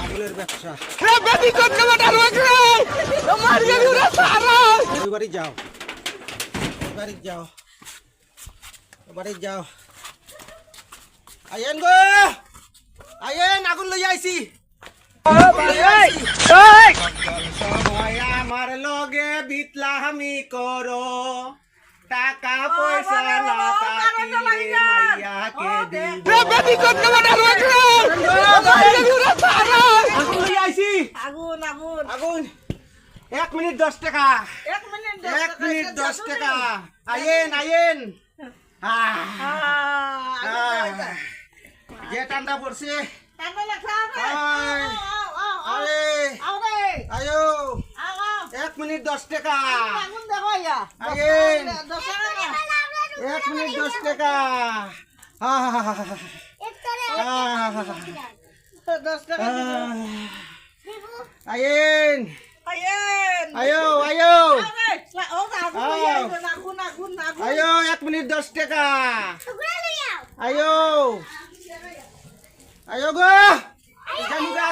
আগুলের ব্যবসা বেটি করতে বেটা রোজ রে আমার গেলি রে সারা বাড়ি যাও বাড়ি যাও বাড়ি যাও আয়েন গো আয়েন আগুন লই আইছি সময় আমার লগে বিতলামি করো টাকা পয়সা না থাকিলে মাইয়াকে দিব বেটি করতে বেটা রোজ রে আমার গেলি রে সারা আগুন লই আইছি আগুন আগুন আগুন 1 মিনিট 10 টাকা 1 মিনিট 1 মিনিট 10 টাকা আয়েন আয়েন যে ঠান্ডা পড়ছে আয়ো 1 মিনিট 10 টাকা আয়েন 1 মিনিট 10 টাকা আয়েন আয়ো আয়ো আয়ো 1 মিনিট 10 টাকা আয়ো আয়ো গো জামুগা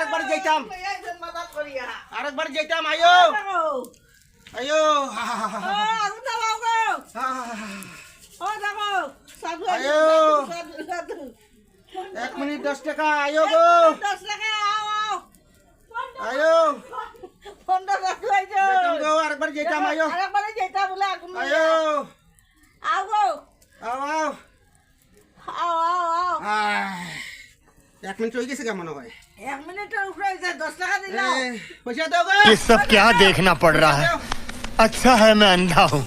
আরেকবার যাইতাম আয়ো আয়ো আয়ো 1 মিনিট 10 টাকা আয়ো গো আয়ো যাইতাম গো আরেকবার যাইতাম আয়ো আয়ো আও আও 1 মিনিট হয়ে গেছে কেমন হয় 1 মিনিটের উপরে 10 টাকা দিলাম পয়সা দাও গো ये सब क्या देखना पड़ रहा है अच्छा है मैं अंधा हूँ